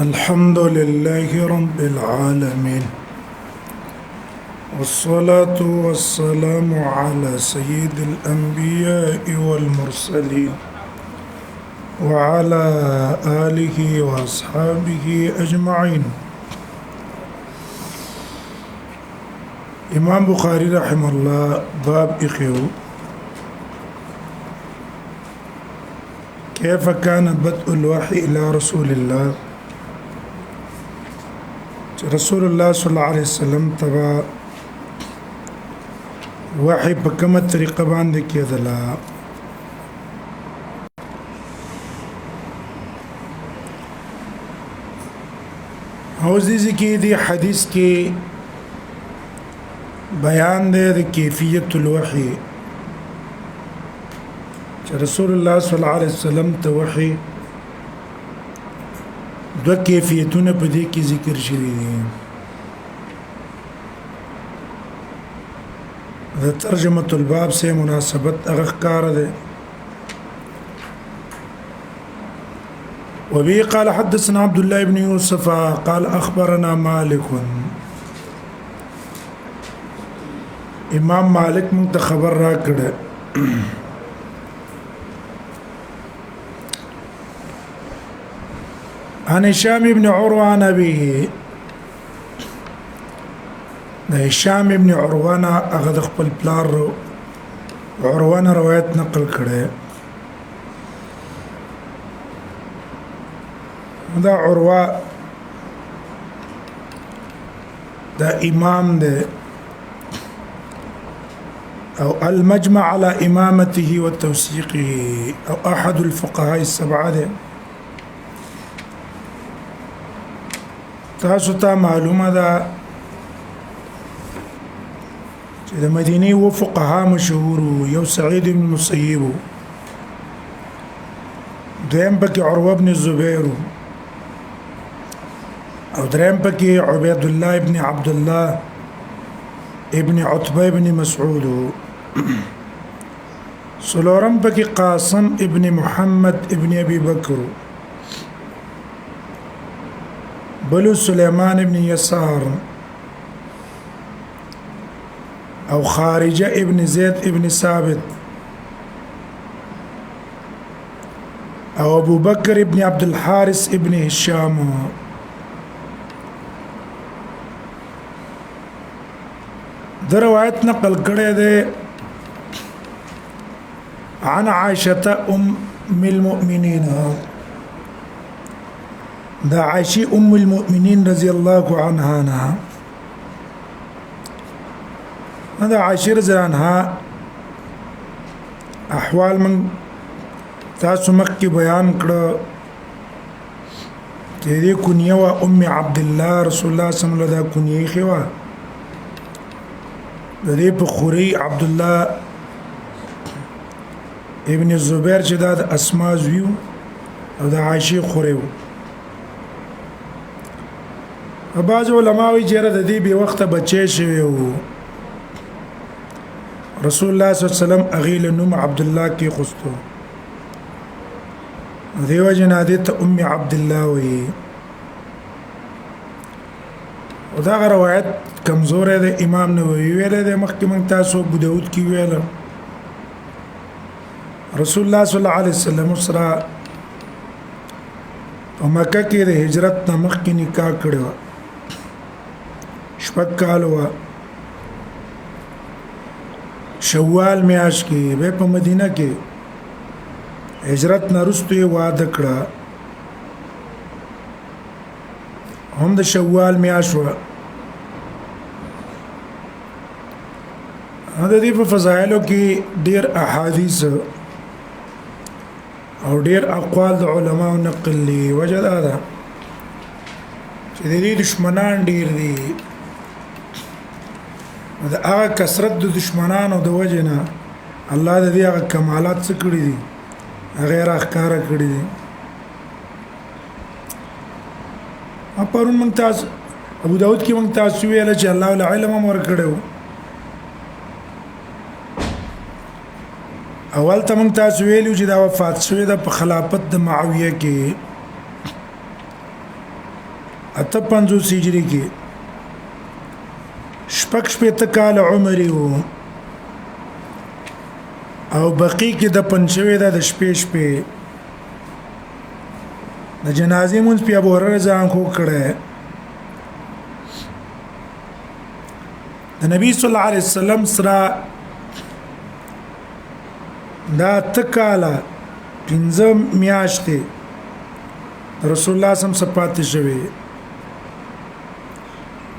الحمد لله رب العالمين، والصلاة والسلام على سيد الأنبياء والمرسلين وعلى آله وأصحابه أجمعين. إمام بخاري رحمه الله باب إخيو كيف كان بدء الوحي إلى رسول الله. رسول الله صلى الله عليه وسلم تبا وحي بكم طريقة باندې کېدله. حوزیزی کې دی حدیث کې بیان دی د کیفیت الوحی چې رسول الله صلی الله علیه وسلم ته وحی دو کیفیتونه په دې کې ذکر شوي دي. د ترجمه الباب سے مناسبت هغه ښکاره ده. وبه قال حدثنا عبد الله بن يوسف قال أخبرنا مالك. امام مالک مونږ ته خبر را کړه عن هشام بن عروة عن أبيه. هشام بن عروة هغه د خپل پلار عروة روایت نقل کړي. دا عروة دا امام ده أو المجمع على إمامته وتوثيقه أو أحد الفقهاء السبعة ده. تاسو ته معلومه ده چې د مدینه و فقها مشهور یو سعید بن مسیب، دویم پکې عروه بن الزبیر، او دریم پکې عبید الله ابن عبد الله ابن عتبه ابن مسعود، سلورم پکې قاسم ابن محمد ابن ابي بکر، بلو سليمان ابن يسار، او خارجة ابن زيد ابن ثابت، او ابو بكر ابن عبد الحارث ابن هشام. ده روایت نقل کړی دی عن عائشة ام المؤمنين. دا عائشة ام المؤمنين رضي الله عنها. هذا عائشة رضي الله عنها احوال من تاسو مخکې بیان کړه چې دې کنیه وا ام عبد الله، رسول الله صلی الله علیه وسلم دا کنیه خوا د دې په خوري عبد الله ابن الزبير چې دا د اسماء زویو او د عائشة خوري. بعض علماء وی چیرې د دې به وخت بچي شوی وو. رسول الله صلی الله علیه وسلم اغیل نوم عبد الله کی خستو دیو جنادت ام عبد الله وی. او دا روایت کمزور ده. امام نووي ویل ده مخکې من تاسو ابو داود کی ویل رسول الله صلی الله علیه وسلم سره په مکه کې د هجرت نه مخکې نکاح کړو. شپږ کال و شوال میاشت کې به په مدینه کې هجرت نه وروسته واده کړه. هم د شوال میاشت و. دا دې په فضایلو کې ډېر احادیث او ډېر اقوال د علماو نقل لي. وجه دا ده چې د دې دشمنان ډېر دي. د هغه کثرت د دشمنانو د وجه نه الله د دې هغه کمالات څه کړي دي هغه راښکاره کړي دي. پرون موږ تاسو ابو داود کې موږ تاسو ویل چې الله له علم امر کړو. اول ته موږ تاسو ویلو چې دا وفات شوی د خلافت د معاویه کې اته 50 هجری کې شپږ شپېته کال عمر وو او بقي کې د پنځوي د شپې د جنازې مونږ په ابو هرره ځان خو کړه د نبی صلی الله علیه وسلم سره دا تکاله پنځه میاشتې رسول الله سم صفات شوی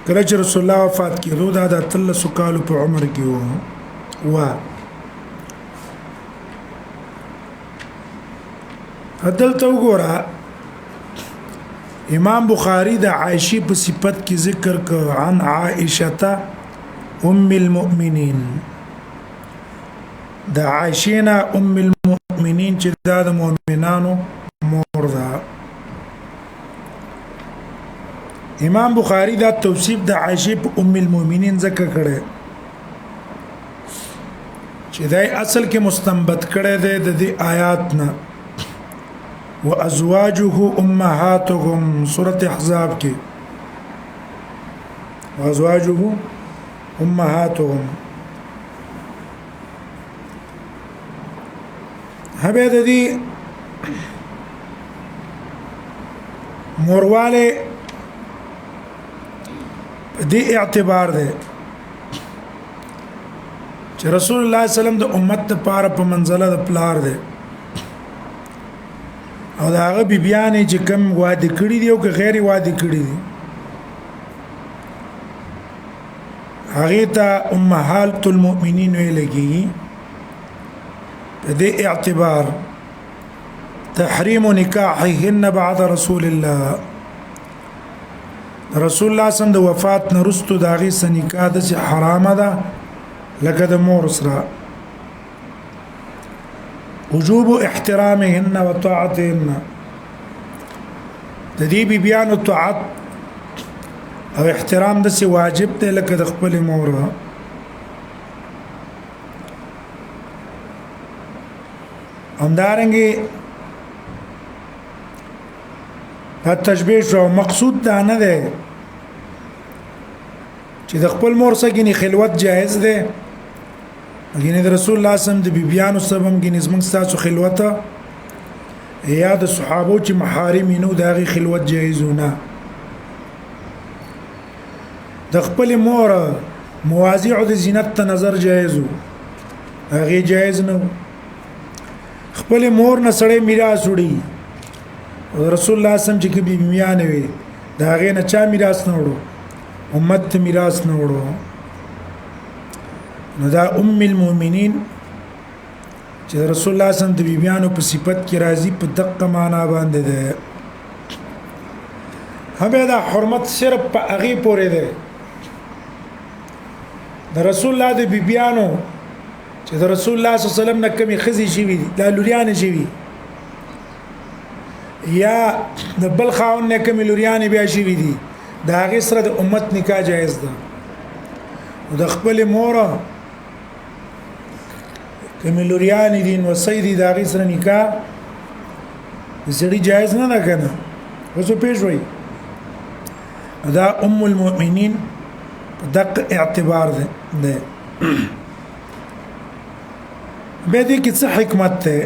کله چې رسول الله وفات کړو دا د 300 کال په عمر کې وو عدالت وګوره امام بخاری د عائشہ په صفت کې ذکر کړ عن عائشه ام المؤمنین د عائشہ ام المؤمنین چې د مؤمنانو مور ده امام بخاری دا توصیف د عائشہ ام المؤمنین ذکر کړي چې دای اصل کې مستنبط کړي ده د دې آیات نه وازواجه امهاتهم سوره احزاب کې وازواجه امهاتهم هبه د دې مورواله دې اعتبار ده چې رسول الله صلی الله علیه وسلم د امت لپاره په منزله د پلار ده او دا هغه بیبیانې چې کوم واده کړی دی او که غیر واده کړی دي هغه ته امهات المؤمنین ویل کېږي په دې اعتبار تحریم نکاحهن بعد رسول الله رسول الله صلی الله وفات نرستو داغي سنکاح د حرامه ده لکه د مور سره وجوب احترامهن وطاعتهن د دې بیبيانو طاعت او احترام د سی واجب دی لکه د خپل مور همدارنګه په تشبیه شو مقصود دا نه ده چې د خپل مور سره کې خلوت جایز ده غینې د رسول الله صم د بیبيانو سبم کې نظم ستاسو خلوت یا د صحابو چې محارم نو دغه خلوت جایزونه د خپل مور مواضع د زینت ته نظر جایزو هغه جایز نه خپل مور نه سړی میراث وړي رسول الله صم چې کې بیبيانه وي دا هغه نه چا میراث نه وړو امت ته میراث نه وړو نو دا ام المؤمنین چې رسول الله صلی الله علیه وسلم د بیبيانو په صفت کې راځي په دقه معنا باندې ده همه دا حرمت صرف په هغه پورې ده د رسول الله د بیبيانو چې د رسول الله صلی الله علیه وسلم نه کمی خزي شي وي د لوريان شي وي یا د بل خاون نه کمی لوريان بیا شي وي دي دا هغه سره د امت نکاح جایز ده او د خپل مور کمی لوريان دي نو سيدي دا هغه سره نکاح زړی جایز نه ده کنه وسو پېښوي دا ام المؤمنین دق اعتبار ده به دې کې څه حکمت ده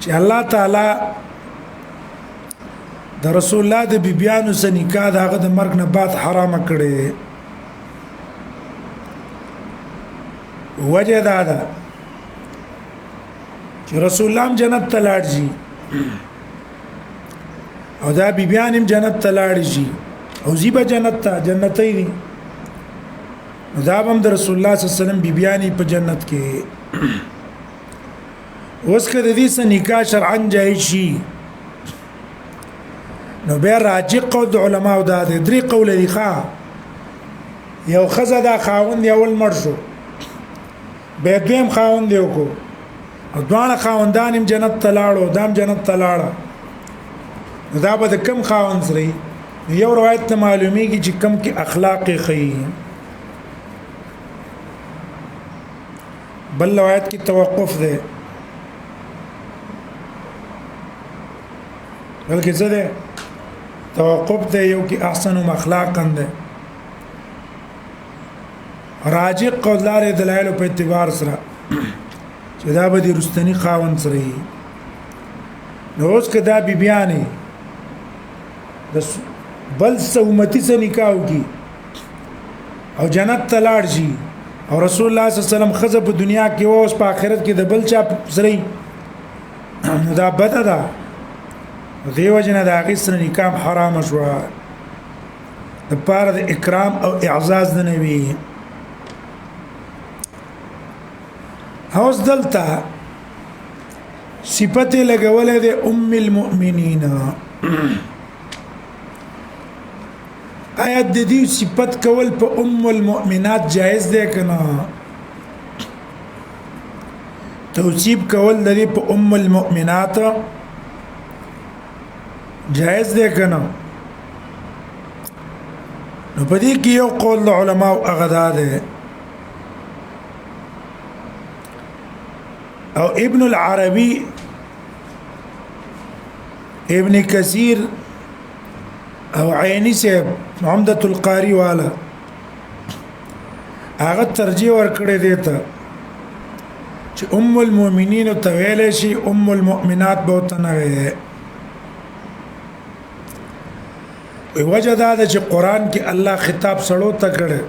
چې الله تعالی د رسول الله د بیبيانو سره نکاح دغه د مرګ نه بعد حرام کړي وجه دا ده چې رسول الله جنت ته لاړ شي او دا بیبيان هم جنت ته لاړ شي او زیبه جنت ته جنتي دي دا هم د رسول الله صلی الله علیه وسلم بیبيانی په جنت کې اوس کده دې سره نکاح شرعاً جایز شي نو بیا راجع قول علماء دا درې قول دي ښا یو خزه دا خاوند یو مرشو به دویم خاوند یو کو او دوه خاوندان هم جنت ته لاړو دام جنت ته لاړه دا به کم خاوند سره یو روایت ته معلومیږي چې کم کې اخلاق خي بل روایت کې توقف ده بلکې څه ده توقف ته یو کې احسن اخلاقا ده راجع قولار دلایل په اعتبار سره چې دا به د رستنی خاون سره نو اوس کدا بی بیانې د بل امتی سره نکاح کی او جنت ته لاړ شي او رسول الله صلی الله علیه وسلم خزه په دنیا کې او اوس په آخرت کې د بل چا سره دا بده ده دیو جن د هغه سره نکاح حرام شو د پاره د اکرام او اعزاز د نبی اوس دلته صفت لګولې د ام المؤمنین آیات د دې صفت کول په ام المؤمنات جائز دی کنه توصیب کول د دې په ام المؤمنات جائز دی کنه نو په دې کې یو قول د علماء هغه ده او ابن العربي ابن كثير او عيني سيب عمدة القاري والا هغه ترجیح ورکړی دی ته چې ام المؤمنین ته ویل شي ام المؤمنات به ته نه وي وجه دا ده چې قران کې الله خطاب سړو ته کړي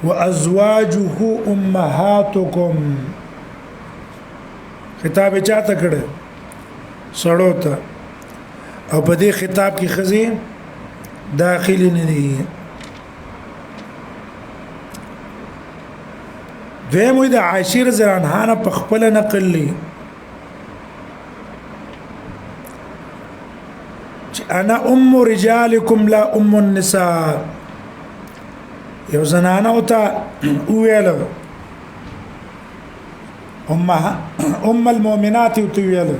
وازواجه امهاتكم خطاب چاته کړي سړو ته او په دې خطاب کې خزي داخلي نه دي دوی د عاشر زرانهانه په خپل نقل لي انا ام رجالكم لا ام النساء یو زنانه او ته ویل ام المؤمنات او ویل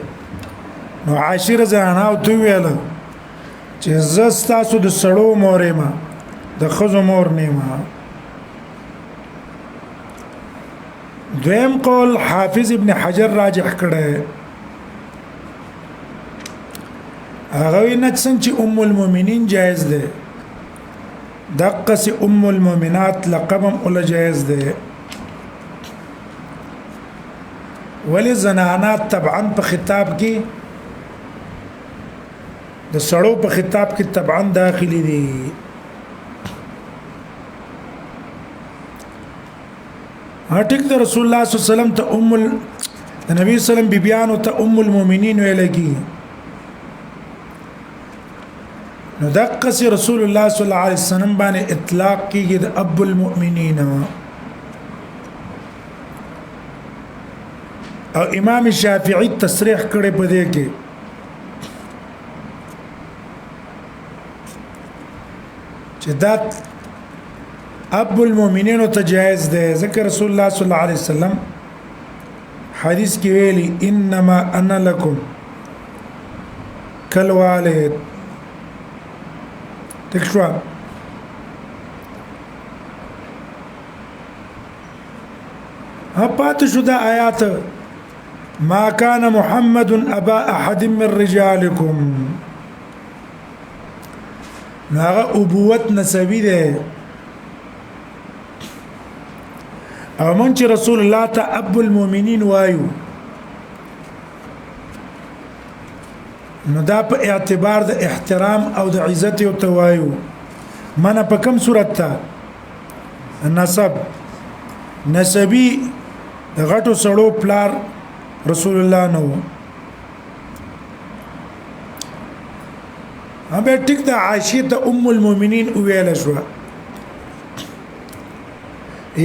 نو عاشر زنانه او ته ویل چې زستاسو د سړو مورې ما د خزو مور نیمه دویم قول حافظ ابن حجر راجح کړه هغه نه څنګه ام المؤمنین جائز ده دقه سي ام المؤمنات لقبم اول جائز ده ولی زنانات طبعا په خطاب کې د سړو په خطاب کې طبعا داخلي دي هټیک د رسول الله صلی الله علیه وسلم ته د نبی صلی الله علیه وسلم بیبیانو ته ام المؤمنین ویل کی نو دقه سي رسول الله صلی الله علیه وسلم باندې اطلاق کیږي د اب المؤمنین او امام شافعی تصریح کړي په دې کې چې دا اب المؤمنین ته جائز ده ذکر رسول الله صلی الله علیه وسلم حدیث کې ویلي انما انا لكم كالوالد تکشوا هپات شو دا آیات ما كان محمد ابا احد من رجالكم ناغه ابوت نسبی ده او من چې رسول الله ته اب المؤمنین وایو نو دا په اعتبار د احترام او د عزت او توایو منه په کوم صورت ته نسب نسبی د غټو سړو پلار رسول الله نو هغه ټیک د عائشه ام المؤمنین ویل شو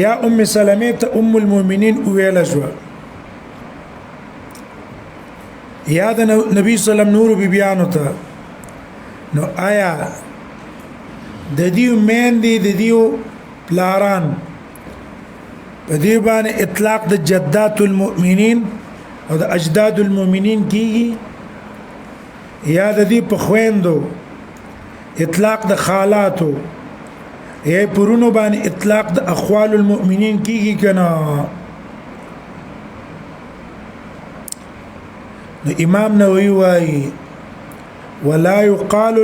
یا ام سلمہ ام المؤمنین ویل شو یا د نبی صلی الله علیه وسلم نور بیبیانو ته نو آیا د دې مېندې د دې پلاران په دې باندې اطلاق د جدات المؤمنین او د اجداد المؤمنین کیږي یا د دې په خويندو اطلاق د خالاتو یا پرونو باندې اطلاق د اخوال المؤمنین کیږي کنه نو امام نووي وايي ولا يقال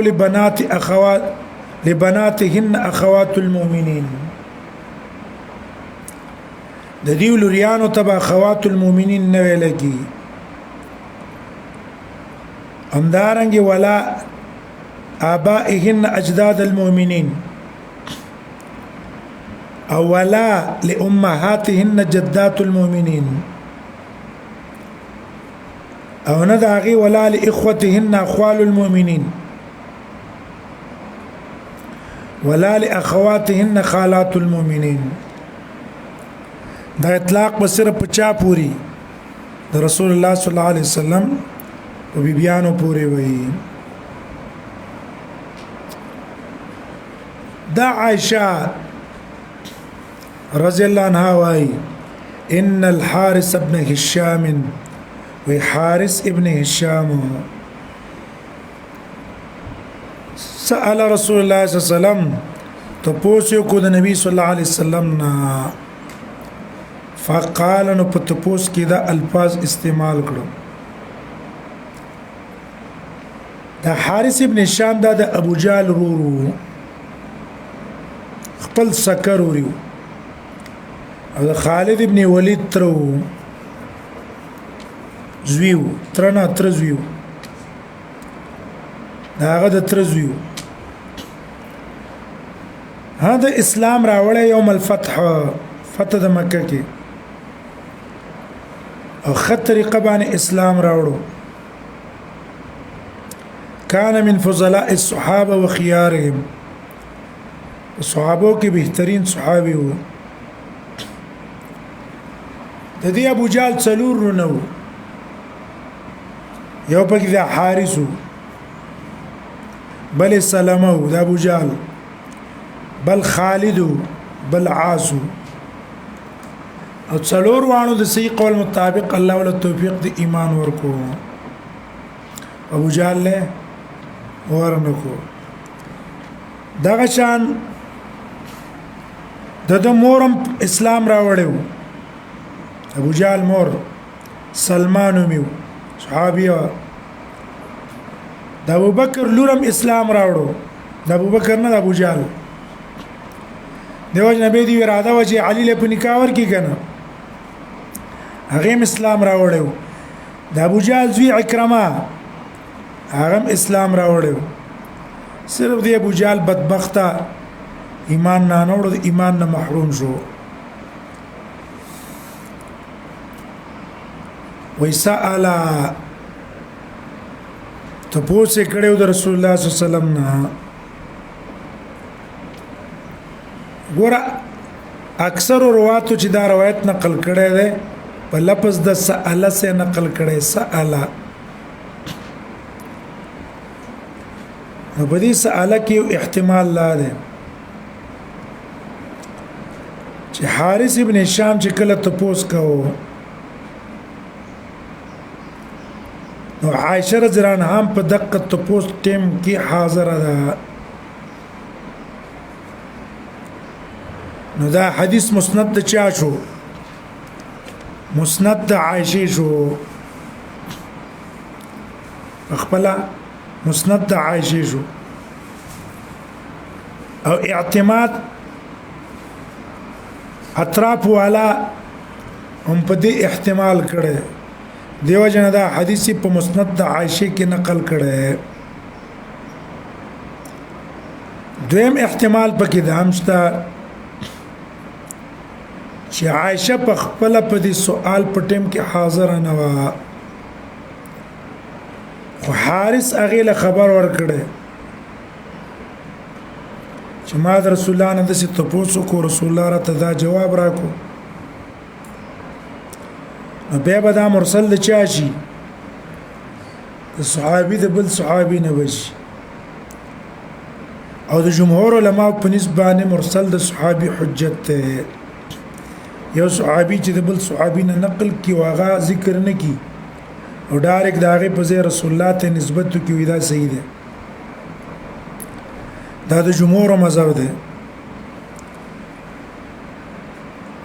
لبناتهن اخوات المؤمنين د دې لوريانو تبع اخوات المؤمنين نه ویل کی همدارنګ ولا آبائهن اجداد المؤمنين او ولا لامهاتهن جدات المؤمنين او نداغي ولا لاخوتهن اخوال المؤمنين ولا لاخواتهن خالات المؤمنين دا اطلاق بصرف پچا پوری د رسول الله صلی الله علیه وسلم په بیبیانو پوری وی دا عائشہ رضی الله عنها وی ان الحارث ابن هشام وحارث ابن هشام سأل رسول الله صلی الله علیه وسلم تپوسو کو د نبی صلی الله علیه وسلم نا فقال نو په تپوس کې دا الفاظ استعمال کړو دا حارث ابن هشام دا د ابو جهل رورو خپل سکر وریو او خالد ابن ولید ترو زویو ترنا ترزویو داغه د ترزویو هدا اسلام راوړی یوم الفتح فتح د مکه کې او خط طریقه باندې اسلام راوړو كان من فضلاء الصحابه وخيارهم صحابو کې بهترین صحابي وو د دې ابو جهل څلور نو یو پکې د حارث بل سلمہ د ابو جهل بل خالد بل عاص او څلور وانو د صحیح قول مطابق الله ول توفیق د ایمان ورکو ابو جهل له ورنکو دغه شان د مورم اسلام راوړیو ابو جهل مور سلمان میو صحابي د ابو بکر لورم اسلام راوړو د ابو بکر نه د ابو جهل دیو نبی دی اراده و چې علي له پنیکا ور کی کنه هغه اسلام راوړو د ابو جهل زوی عکرمه هغه اسلام راوړو صرف دی ابو جهل بدبخته ایمان نه نوړو ایمان نه محروم شو ويسأل تپوسه کړو د رسول الله صلی الله علیه وسلم نه ګور اکثر رواتو چې دا روایت نقل کړي ده په لفظ د سأل سره نقل کړي سأل نو بدی سأل کې احتمال لا ده چې حارث ابن هشام چې کله تپوس کوو نو عائشہ رضی الله عنها په دقه تپوس ټیم کې حاضر ده نو دا حدیث مسند د چا شو مسند د عائشہ شو خپل مسند د عائشہ شو او اعتماد اطراف والا هم په دې احتمال کړي دیو جن دا حدیث په مسند د عائشہ کې نقل کړي دویم احتمال پکې د همشته چې عائشہ په خپل په دې سوال په ټیم کې حاضر نه و خو حارث هغه له خبر ورکړي چې ما د رسول الله نه د تاسو کو رسول الله را ته دا جواب راکو بیا به دا مرسل د چا شي د صحابي د بل صحابي نه وشي او د جمهور علما په نسبت باندې مرسل د صحابي حجت ته یو صحابي چې د بل صحابي نه نقل کی واغه ذکر نه کی او ډایرک داغه په ځای رسول الله ته نسبت کوي دا صحیح ده دا د جمهور مذهب ده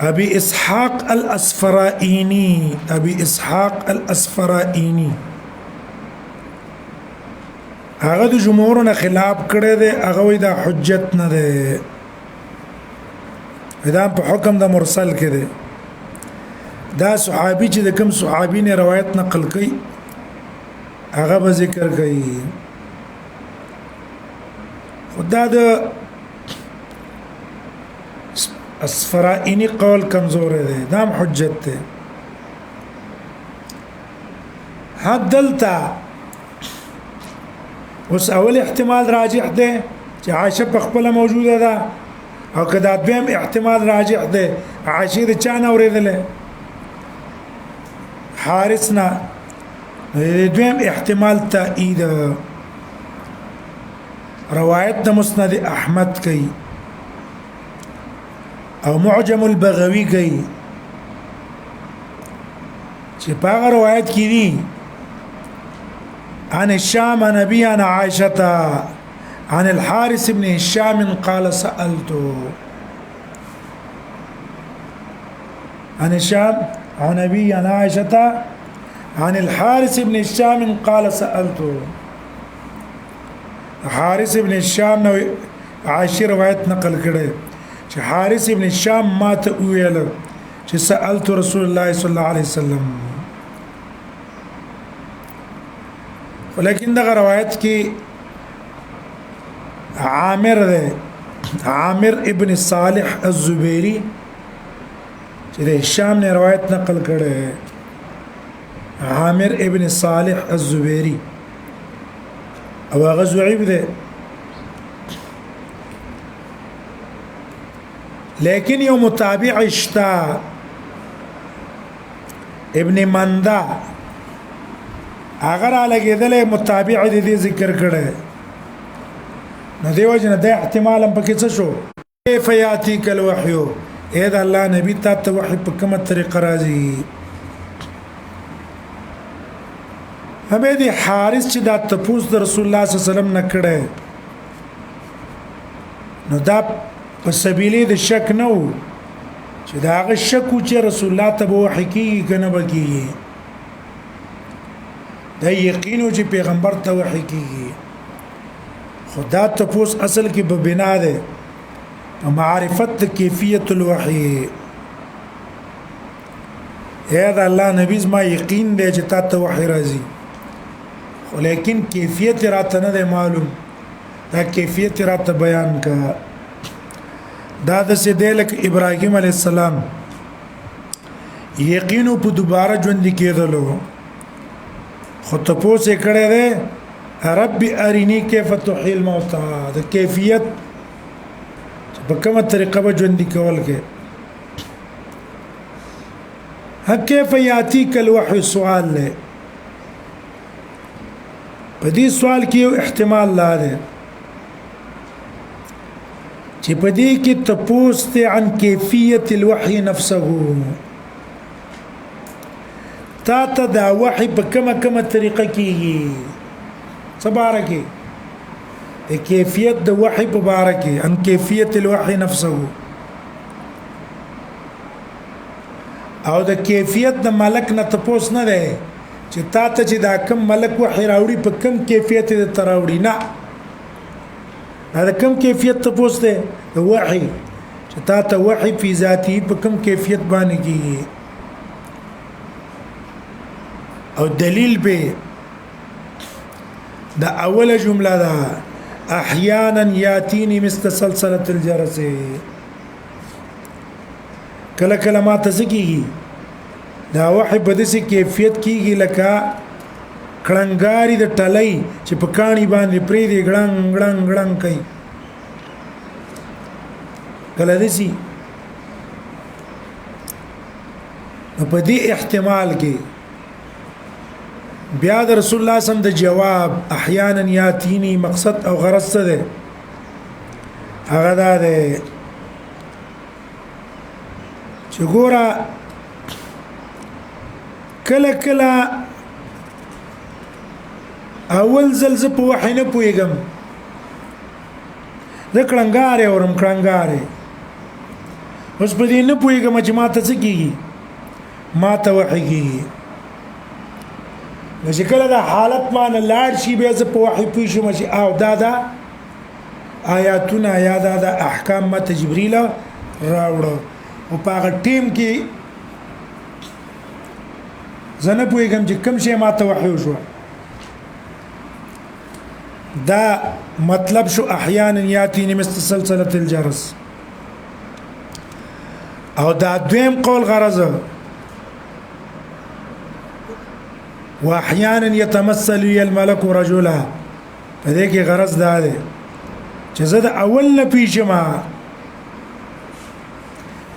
ابي اسحاق الاسفرائيني هغه د جمهورونو خلاف کړی دی هغه وی دا حجت نه دی دا په حکم د مرسل کې دی دا صحابي چې د کوم صحابي نه روایت نقل کړي هغه به ذکر کوي خدا د اسفرائنی قول کمزور دی دام حجت دی حد دلتا اوس اول احتمال راجح دی چې عائشه په خپل موجوده ده او کدا دویم احتمال راجح دی عائشه د چا نه اوریدله حارث نه دویم احتمال تایید روایت د مسند احمد کوي او معجم البغوي کوي چې په روایت کې دي عن الشام نبي عن عائشة عن الحارث بن هشام قال سألته عن الشام عن نبي عن عائشة عن الحارث بن هشام قال سألته حارث بن هشام نو عائشة روایت نقل کړي چې حارث بن هشام ما ته ویل چې سألت رسول الله صلى الله عليه وسلم ولكن دغه روایت کې عامر ده عامر ابن صالح الزبيري چې د هشام نه روایت نقل کړي عامر ابن صالح الزبيري او هغه ضعیف ده لیکن یو متابع اشتا ابن مندا اگر لګیدل متابع دې ذکر کړي نو دیو جن د احتمال هم پکې څه شو کیف یاتیک الوحی اې دا الله نبی ته وحی په کومه طریقه راځي همې دې حارث چې دا تپوس د رسول الله صلی الله علیه وسلم نه کړي نو دا په سبیلې د شک نه و چې دا هغه شک چې رسول الله ته وحی کیږي کنه بکیږي دا یقین چې پیغمبر ته وحی کیږي خدا تپوس اصل کې په بنا ده معرفت کیفیت الوحی یا دا الله نبی ما یقین دی چې تا ته وحی راځي خو لیکن کیفیت راته نه معلوم دا کیفیت راته بیان کا دا د سیدلک ابراهیم علی السلام یقین په دوباره ژوند کېدلو خو تپوس یې کړی دی رب ارینی کیف تحیی الموتى د کیفیت په کومه طریقه به ژوند کول کې کیف یاتیک الوحی سوال له په دې سوال کې یو احتمال لاره چې په دې کې تپوس ته عن کیفیت الوحی نفسه تا ته دا وحی په کومه طریقه کېږي سبارکی کیفیت د وحی په باره کې عن کیفیت الوحی نفسه او د کیفیت د ملک نه تپوس نه ده چې تا ته چې دا کم ملک وحی راوړي په کم کیفیت د تراوړي نه دا کم کیفیت تپوس ده د وحی چې تا ته وحی په ذاتی په کم کیفیت باندې کیږي او دلیل به دا اوله جمله ده احيانا ياتيني مثل سلسله الجرس کله کله ما تزکیږي دا وحی په دې کیفیت کیږي لکه کړنګاری د ټلای چې په کانی باندې پری دی غړنګ غړنګ غړنګ کوي کله دې په دې احتمال کې بیا د رسول الله صم د جواب احيانا یاتینی مقصد او غرض څه ده هغه ده چې ګوره کله کله اول زلزه په وحی نه پويګم د کړنګاره اورم کړنګاره اوس په دې نه پويګم چې ما ته څه کیږي ما ته وحی کیږي چې کله دا حالت باندې لاړ شي بیا زه په وحي پوه شم چې او دا آیاتونه یا دا احکام ماته جبريل راوړو او په هغه ټیم کې زه نه پوهېږم چې کوم شی ماته وحي وشو دا مطلب شو احيانا ياتيني مثل سلسله الجرس او دا دویم قول غرضه واحيانا يتمثل لي الملك رجلا فدې کې غرض دا دی چې زه د اول نه پیښم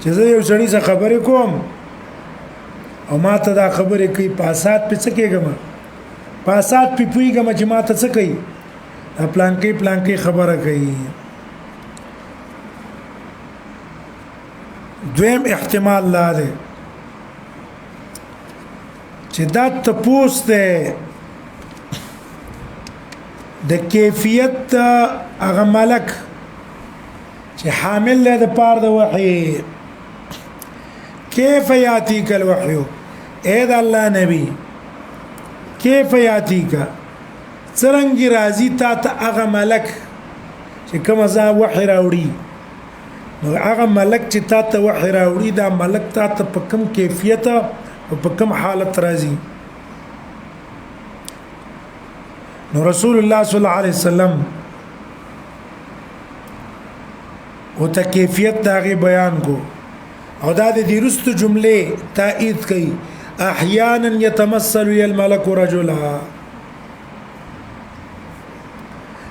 چې زه یو سړي څخه خبرې کوم او ما ته دا خبرې کوي پاسات په څه کېږم پاسات په پويګم چې ما ته څه کوي پلانکی خبره کوي دویم احتمال لا ده چې دا تپوس ده د کیفیت هغه ملک چې حامل له د پار د وحي كيف ياتيك الوحي اے د الله نبی كيف ياتيك څرنګه راځي تا ته هغه ملک چې کوم ځا وحي راوړي نو هغه ملک چې تا ته وحي راوړي دا ملک تا ته په کوم کیفیت او په کوم حالت راځي نو رسول الله صلی الله علیه وسلم او ته کیفیت داغه بیان کو او دا د دې رستو جمله تایید کوي احيانا يتمثل الملك رجلا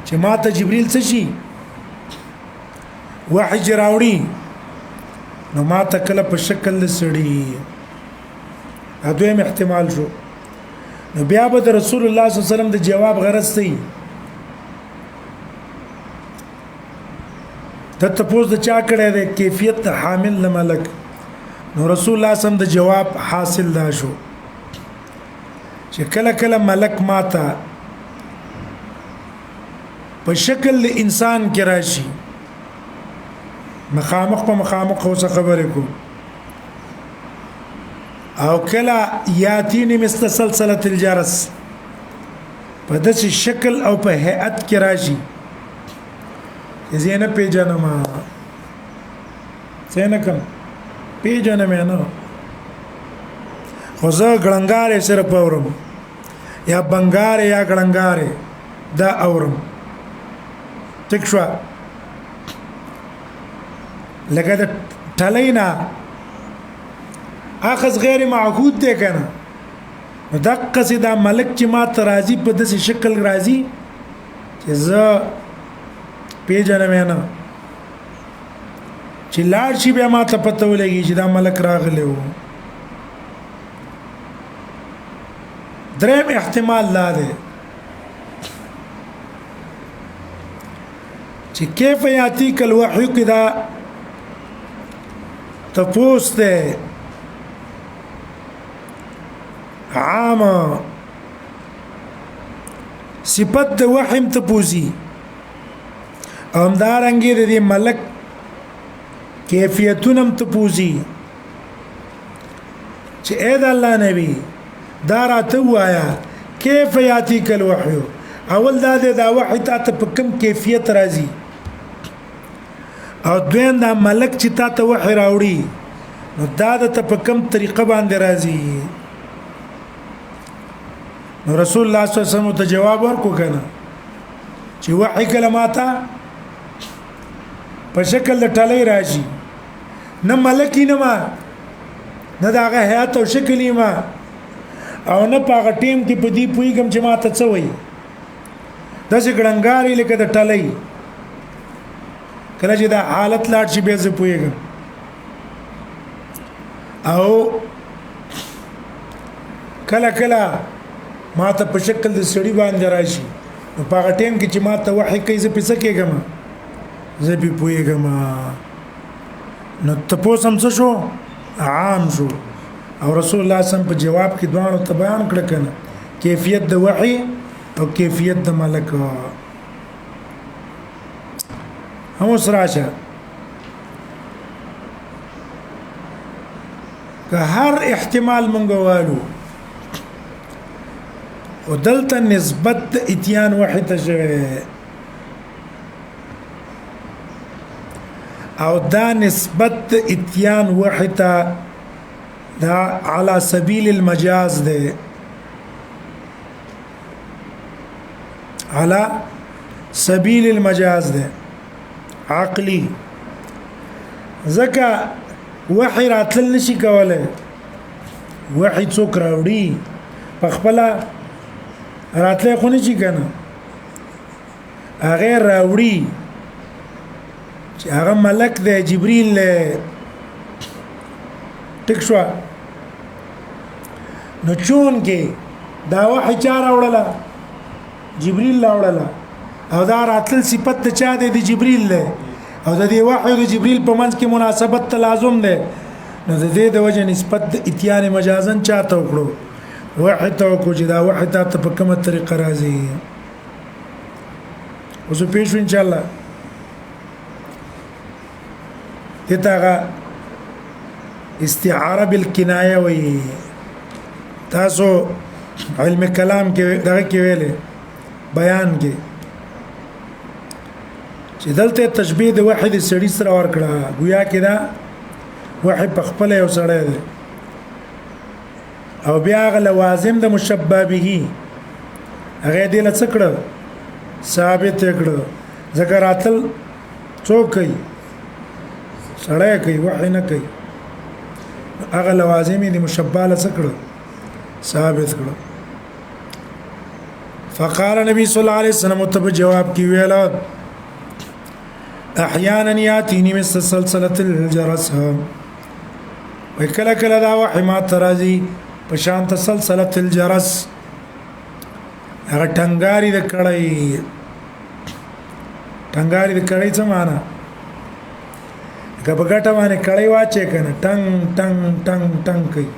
چې ماته جبريل څه شي وحي راوړي نو ماته کله په شکل لسړي اځویم احتمال شو نو بیا به د رسول الله صلی الله علیه وسلم د جواب غرض دی ته تاسو د چا کړه د کیفیت حامل ملک نو رسول الله صلی الله علیه وسلم د جواب حاصل دا شو چې کله کله ملک ماته په شکل انسان کې راشي مخامخ په مخامخ اوسه خبرې کو او کله یاتینی مثل سلسله الجرس په داسې شکل او په هيئت کې راشي زینه پیژنم څنګه کوم پیژنم نه خو زه ګړنګارې سره پورم یا بنګارې یا ګړنګارې دا اورم ټیک شو لکه د ټلینا اخذ غیر معهود دی کنه دقه سي دا ملک چې ما ترازی په داسې شکل راځي چې زه پیژنم نه چې لاړ شي بیا ما ته پته ولګي چې دا ملک راغلی و دریم احتمال لا ده چې کیف یاتیک الوحی کدا تپوس ده عام صفت د وحیم تپوزی ام دارنګي د دې ملک کیفیتونم تپوزی چې اې د الله نبی دا راته وایا کیف یاتیک الوحی اول دا د وحی ته په کوم کیفیت راځي او دوین دا ملک چې ته وحی راوړي نو دا د په کوم طریقه باندې راځي نو رسول الله صلی الله علیه وسلم ته جواب ورکو کنه چې وحی کلماته په شکل د ټلې راشي نه ملکی نه ما نه داغه حیات او شکل ما او نه پاغه ټیم کې په دې پویګم چې ماته څه وایي داسې ګړنګاري لکه د ټلې کله چې دا حالت لاړ شي به زه پویګم او کله کله ماته په شکل د سړي باندې راشي نو پاغه ټیم کې چې ماته وحي کوي زه پېڅ کېږم زه به پویګم نو تاسو هم څه شو عام شو او رسول الله صلی الله علیه وسلم په جواب کې دوه ته بیان کړ کنه کیفیت د وحي او کیفیت د ملک هم سراشه که هر احتمال منګوالو ودلته نسبت اتيان وحي ته شوی او دا نسبت اتيان وحي ته دا على سبيل المجاز ده على سبيل المجاز ده عقلي زکا وحي راتل نشي کوله وحي څوک راوړي په خپل راتله خو نشي کنه هغه راوړي چې هغه ملک دی جبريل ټیک شو نو چون کې دا وحي چا راوړله جبريل راوړله او دا راتل صفت چا دی د جبريل له او د دې وحي د جبريل په منځ کې مناسبت تلازم ده نو د دې د وجه نسبت اتيان مجازن چاته وکړو وحي ته کو چې دا وحي ته په کومه طریقه راځي اوس په شو ان شاء الله دغه استعاره بالکنایه وي تاسو علم کلام کې دغه کې ویلې بیان کې چې دلته تشبيه د واحد سړي سره ورکړه گویا کې دا واحد په خپل یو سړی دی او بیا غ لوازم د مشبہ به هغه دې لڅکړه ثابت کړه ذکراتل څوک کوي سړی کوي وحی نه کوي هغه لوازم دې مشبہ لڅکړه ثابت کړه فقال نبی صلی الله علیه وسلم ته جواب کی ویلا احيانا ياتيني مثل سلسله الجرس وکله کله دا وحی ما ترازی په شان سلسله الجرس هغه ټنګاری د کړی څه معنا کبګټه باندې کړی واچې کنه ټنګ ټنګ ټنګ ټنګ کوي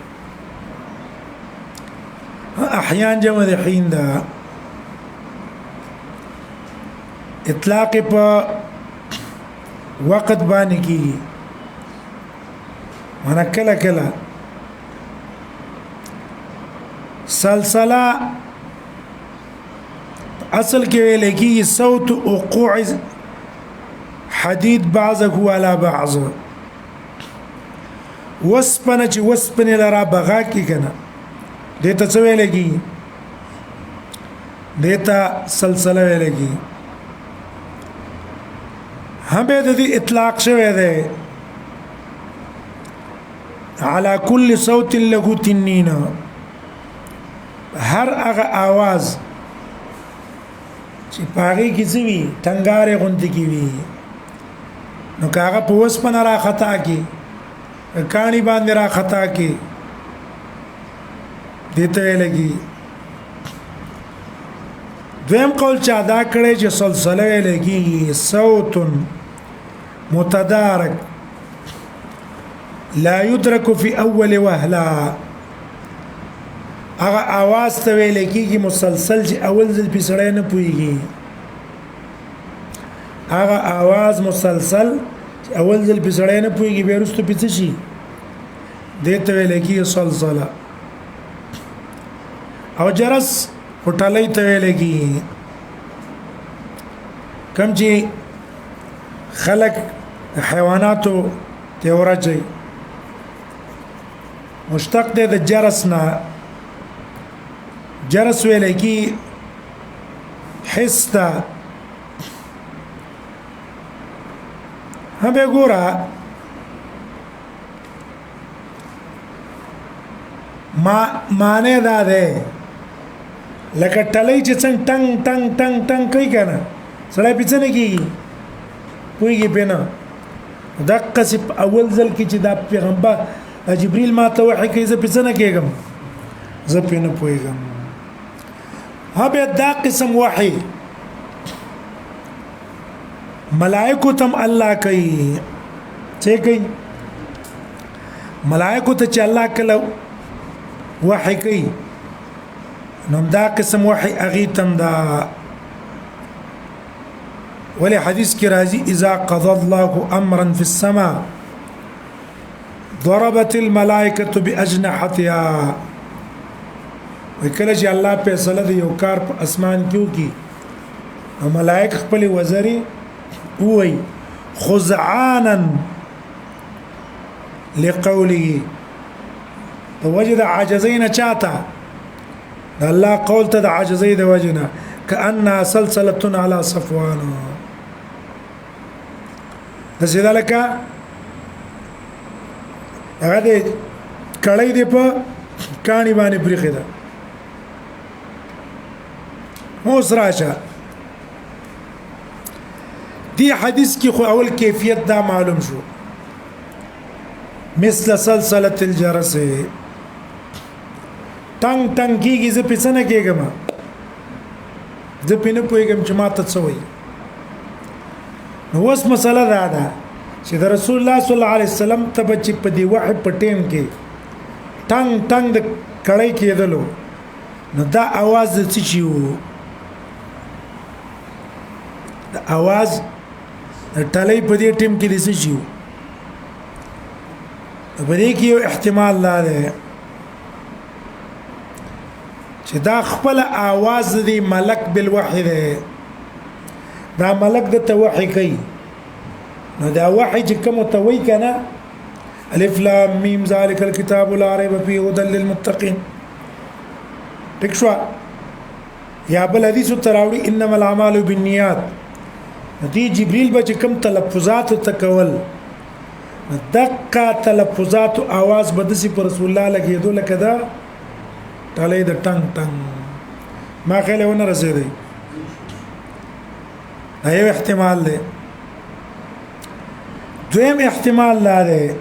احيان جمع د حين دا اطلاق په وقت باندې کیږي معنا کله کله سلسله اصل کې ویل کېږي صوت وقوع حديد بعضه على بعض وسپنه چې وسپنه لرا بغا کې کنه دته څه ویل کېږي دته سلسله ویل کېږي هم به د اطلاق شوی دی على كل صوت له تنين هر هغه आवाज چې پاره کې زوی ټنګاره غونډه کې وي نو کاغه په وسپنه را خطا کې کانی باندې را خطا کې دته لګي دویم قول چا دا کړي چې سلسله لګي صوت متدارك لا يدرك في اول وهله هغه आवाज ته ویل کېږي مسلسل چې اول ځل په سړی نه پويږي هغه आवाज مسلسل چې اول ځل په سړی نه پويږي به وروسته پېڅ شي دته ویل کېږي سلسله او جرس هټلې ته ویل کېږي کم چې خلق حیواناتو ته ورځي مشتق ده د جرس نه جرس ویل کی حس تا هم به ګورا معنی دا ده لکه ټلې چې څنګه ټنګ ټنګ ټنګ ټنګ کوي کنه سړی پیڅنه کیږي کوي په نه دقه سپ اول ځل کې چې دا پیغمبر جبريل ما ته وحي کوي زه پیڅنه کېږم زه په نه پويږم هبه دا قسم وحي ملائکه تم الله کوي چې کوي ملائکه ته چې الله کله وحي کوي نو دا قسم وحي اغيتم دا ولي حديث کې راځي اذا قضى الله امرا في السماء ضربت الملائكه باجنحتها وکله چې الله فیصله د یو کار په اسمان کې وکي او ملائک خپل وزري وای خزعانا لقوله وجد عاجزين چاته الله قول ته د عاجزي د وجنه كأنها سلسلة على صفوان دسیدا لکه هغه دې کړی دی په کانی باندې بریخه ده اوس راشه دی حدیث کې خو اول کیفیت دا معلوم شو مثل سلسله الجرس تنگ تنگ کیږي زه پېڅنه کېږم زه پینې پوهېږم چې ما ته څه وایي نو اوس مسله دا ده چې د رسول الله صلی الله علیه وسلم ته به چې په دې وحي په ټیم کې ټنګ ټنګ د کړی کېدلو نو دا اواز د څه شي وو د اواز د ټلۍ په دې ټیم کې د څه شي وو په دې کې یو احتمال لا ده چې دا خپل اواز دی ملک بالوحی ده دا ملک د توحی کوي نو دا وحی چې کوم توي کنه الف لام میم ذالک الكتاب لا ريب فيه هدى للمتقين تکشوا یا بل حدیث تراوی انما الاعمال بالنیات دي جبريل به کوم تلفظات تکول دقه تلفظات आवाज بدسي پر رسول الله لګیدو لکه دا ټاله د ټنګ ټنګ ما خله ونه رسیدي ایو احتمال دی دویم احتمال لاره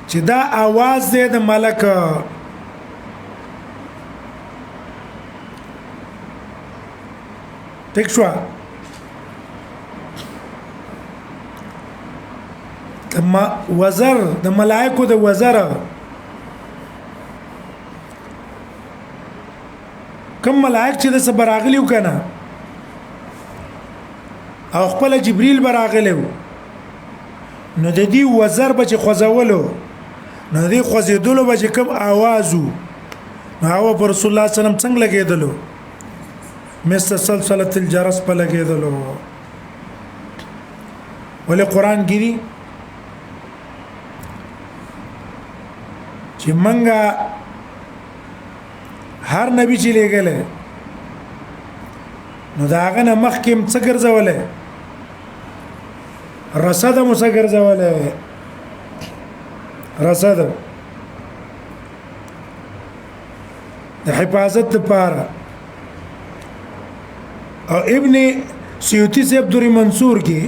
چې دا आवाज دی د ملک ټیک شو کما وزر د ملائکه د وزر کوم ملائک چې د صبراغلیو کنه او خپل جبريل براغلیو نو د دې وزر به خوځولو نو دې خوځیدلو به کوم आवाजو نو هغه پر رسول الله صلی الله علیه وسلم څنګه لګیدلو مثل سلسله الجرس په لګیدلو ولې قران کې دي چې منګه هر نبی چې لګله نو داغه نه مخکیم څه ګرځولې رصد مو څه ګرځولې رصد د حفاظت لپاره او ابن سیوطی سے عبدالری منصور کی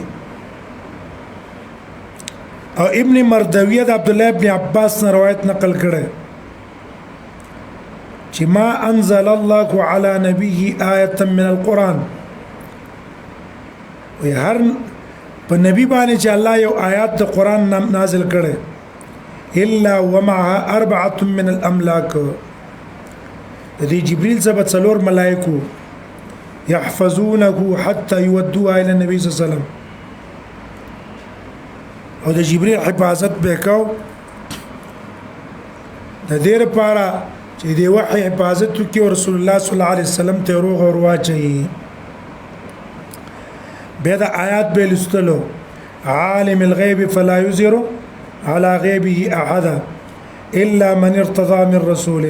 او ابن مردویه د عبد الله ابن عباس نه روایت نقل کړي چې ما انزل الله على نبيه آیه من القران وي هر په نبی باندې چې الله یو آیات د قران نازل کړي الا ومعها اربعه من الاملاك دي جبريل سبت څلور ملائکو يحفظونه حتى يودوها الى النبي صلى الله عليه وسلم او د جبريل حفاظت وکاو د دې لپاره چې دی وحي حفاظت وکي رسول الله صلی الله علیه وسلم ته روغ او واچي به د آیات به لستلو عالم الغيب فلا يظهر على غيبه احد الا من ارتضى من رسول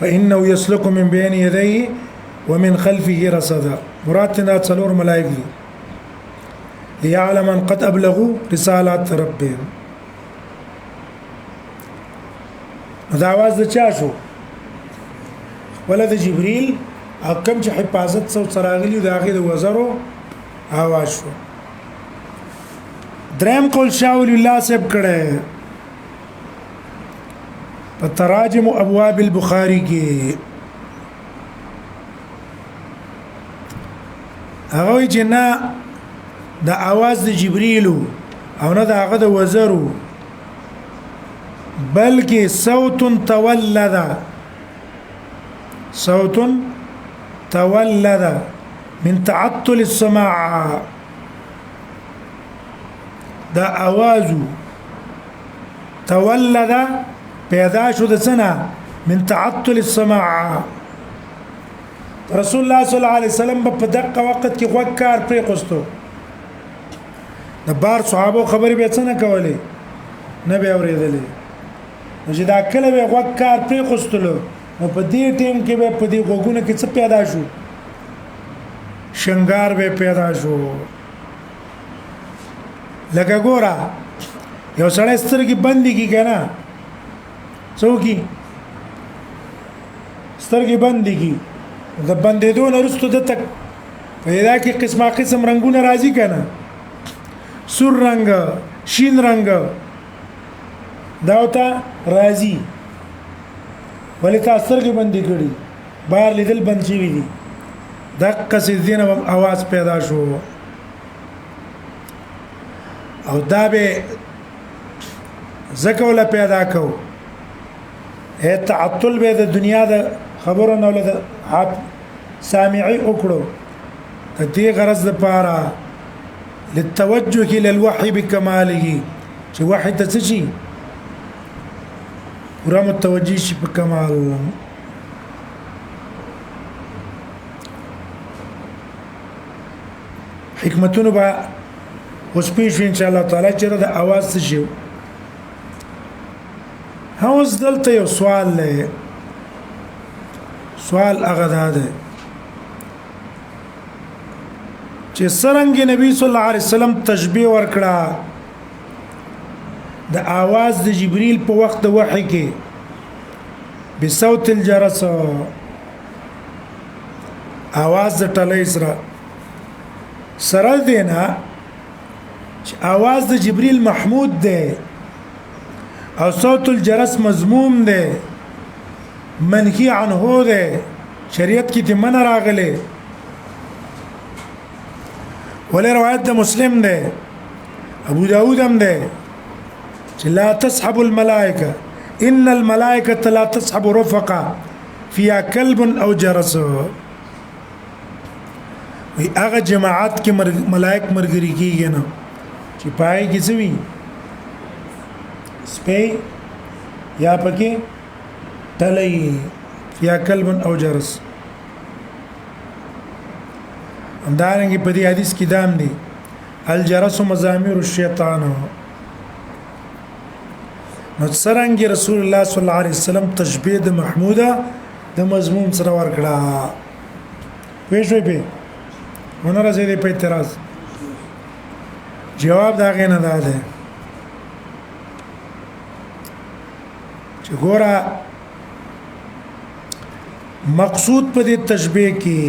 فانه يسلك من بين يديه ومن خلفه رصدا مراتنا څلور ملائکه ليعلم ان قد ابلغوا رسالات ربهم دا आवाज د چا شو ولد جبريل او کوم چې حفاظت سو سراغلی د اخر وزرو आवाज شو دریم قول شاول الله سب کړه په تراجم ابواب البخاري کې هغه جنا د आवाज د جبريل او نه د هغه د وزرو بلکې صوت تولد من تعطل السماع دا आवाज تولد پیدا شو د سنا من تعطل السماع رسول الله صلی الله علیه وسلم په دقه وخت کې وکړ پرې قستو د بار صحابه خبرې به څنګه کولې نه به اورېدلې چې دا کله به وکړ پرې قستلو نو په دې ټیم کې به په دې غوګونه کې څه پیدا شو شنګار به پیدا شو لکه ګورا یو سړی سترګې بندې کی کنه څوکي سترګې بندې کی د بندېدو نه وروسته د تک پیدا کې قسمه قسم رنگونه راځي کنه سور رنگ شین رنگ دا وتا راځي ولې تاسو سترګې بندې کړې بار لیدل بند شي دي دقه سیدینه आवाज پیدا شو او دا به زکه ولا پیدا کو تعطل به د دنیا د خبرونه ولدا حق سامعي وکړو د دې غرض لپاره للتوجه الى الوحي بكماله چې وحي ته څه شي ورا متوجي شي په کمال حکمتونه به اوس پیښ ان شاء الله تعالی چې د اواز څه شي هاوس دلته یو سوال لې سوال هغه ده چې څنګه نبی صلی الله علیه وسلم تشبیه ورکړه د आवाज د جبريل په وخت د وحي کې بصوت الجرس आवाज د ټلې سره دینا چې आवाज د جبريل محمود ده او صوت الجرس مذموم ده منهي عنه ده شریعت کې ته من راغله ولا روایت د مسلم ده ابو داود هم ده لا تسحب الملائكه ان الملائكه لا تسحب رفقا فيها كلب او جرس وي هغه جماعت کې ملائک مرګري کیږي نه چې پای کې سوي سپي یا پکې تلي فيها كلب او جرس اندارنګ په دې حدیث کې دام دي الجرس مزامير الشیطان نو څنګه رسول الله صلی الله علیه وسلم تشبیه د محموده د مضمون سره ورکړه پېښوي په ونه راځي په اعتراض جواب دا غنه ده چې ګوره مقصود په دې تشبیه کې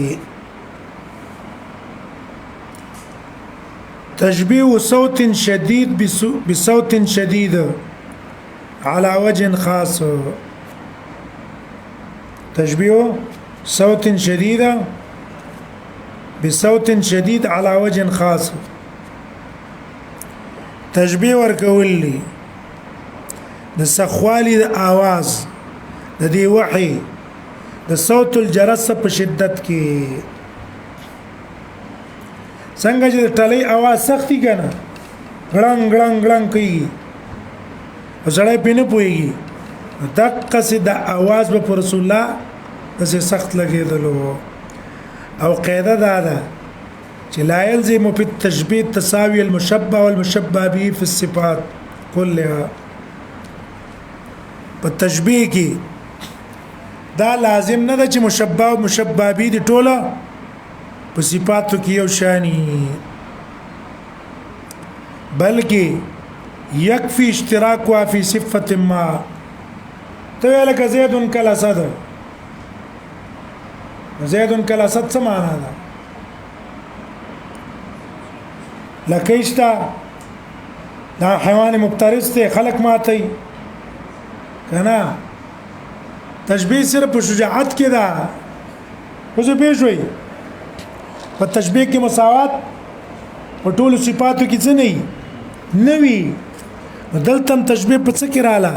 تشبيه صوت شديد بصوت شديد على وجه خاص تشبيه صوت شديد بصوت شديد على وجه خاص تشبيه ورکولي د سخوالي د आवाज د دې وحي د صوت الجرس په شدت کې څنګه چې ټلې आवाज سختي کنه غړنګ غړنګ غړنګ کوي وسړی پینې پويږي دقه سي د आवाज په رسول الله دسه سخت لګیدلو او قاعده ده چې لا يلزم في التشبيه تساوي المشبه والمشبه به في الصفات كلها په تشبيه کې دا لازم نه ده چې مشبه او مشبه به دي ټوله په صفاتو کې یو شانی بلکې يكفي اشتراكها في صفه ما تویل زید کالاسد زید کالاسد څه معنا ده لکهشتا دا حیوان مفترس ته خلق ماتي کنه تشبيه صرف په شجاعت کې ده اوسه به شوي په تشبيه کې مساوات په ټولو صفاتو کې څه نه وي دلته تشبيه په څه کې رااله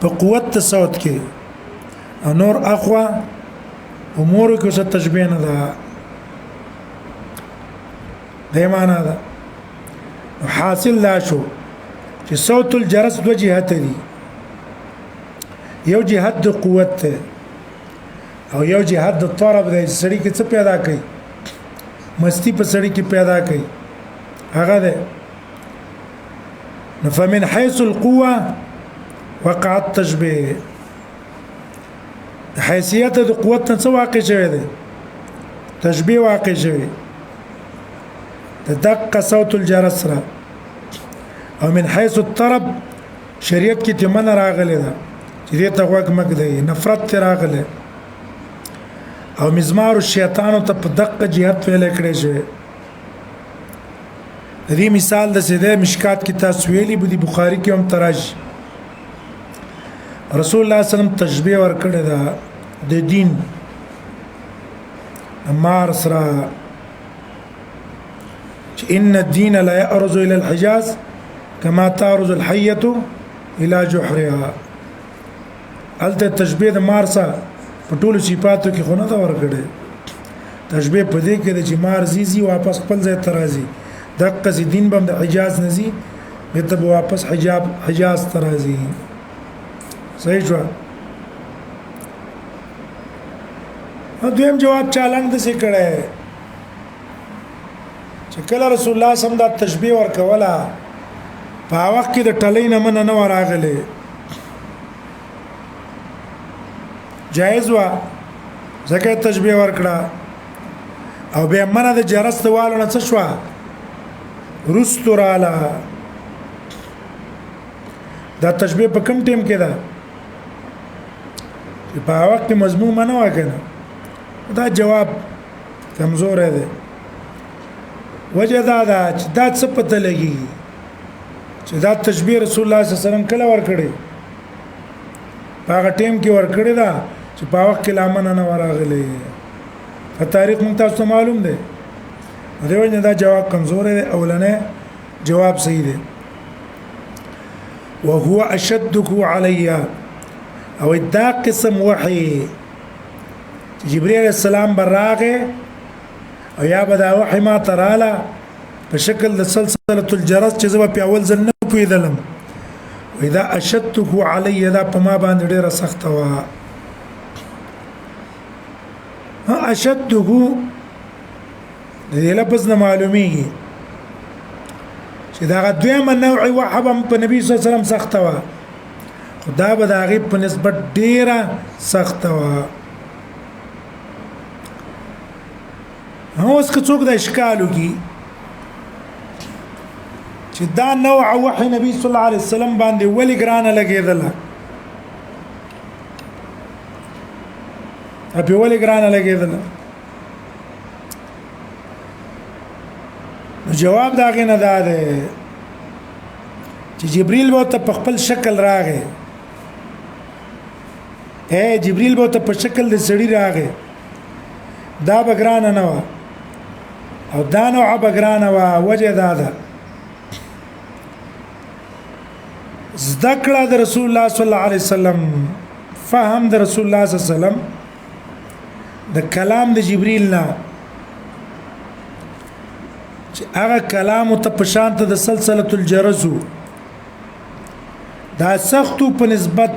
په قوت صوت کې او نور اخوا امور کې څه تشبيه نه ده د معنا ده حاصل لا شو چې صوت الجرس دو جهات دي یو جهت د قوت ته او یو جهت د طرب د سړی کې څه پیدا کوي مستی په سړی کې پیدا کوي هغه ده فمن حيث القوه وقع التشبيه حیثیت د قوت څخه واقع شوی دی تشبيه واقع شوی دق صوت الجرس را او من حيث الطرب شریعت کې تمن راغلی ده چې دې ته وګ مګ دی نفرت راغله او مزمار الشیطان ته په دقه جهت ویل کړی شوی دې مثال د سیده مشکات کې تاسو ویلي بودی بخاری کې هم تراش رسول الله صلی الله علیه وسلم تشبيه ور کړی دا د دین امر سره ان الدين لا يأرز الى الحجاز كما تارز الحيه الى جحرها الته تشبيه د مارسا په ټولو صفاتو کې خونه دا ور کړی تشبيه په دې کې چې مار زیزي واپس خپل ځای ته راځي دغه دین بم د حجاز نزي به ته واپس حجاز ته راځي صحیح شو دویم جواب چالنګ د څه کړه چې کله رسول الله سم دا تشبيه ورکولا په وخت کې د ټلې نه من نه وراغله جایز وا زکه تشبيه ورکړه او به منه د جرس والو نه څه شو رستوراله دا تشبيه په کوم ټیم کې ده چې په وخت کې مضمون نه وکنه دا جواب کمزور دی وجه دا چې دا څه پته لګي چې دا تشبيه رسول الله صلی الله علیه وسلم کله ور کړی په هغه ټیم کې ور کړی دا چې په وخت کې لامن نه وراغلی په تاریخ مونږ تاسو معلوم دی دیو نه دا جواب کمزور دی اولنې جواب صحیح دی وهو اشدك علي او دا قسم وحي جبريل السلام براغه او یا بدا وحي ما تراله په شکل د سلسله الجرس چې زما په اول ځل نه پویدلم واذا اشدك علي دا په ما باندې ډیره سخت وا اشدك دې لفظ نه معلومیږي چې دا دویمه نوع وحبم په نبی صلی الله علیه وسلم سخت وا خدا به دا غي په نسبت ډیره سخت وا اوس که څوک د اشکالو کی چې دا نوع وحي نبی صلی الله علیه وسلم باندې ولې ګرانه لګیدله په ولې ګرانه لګیدله جواب دا غي نه ده چې جبريل به ته په خپل شکل راغی جبريل به ته په شکل د سړی راغی دا بګرانه نه و او دا نوع بګرانه و وجه دا ده ذکر د رسول الله صلی الله علیه وسلم فهم د رسول الله صلی الله علیه وسلم د کلام د جبريل نه چې هغه کلام ته په شان ته د سلسله الجرس دا سختو په نسبت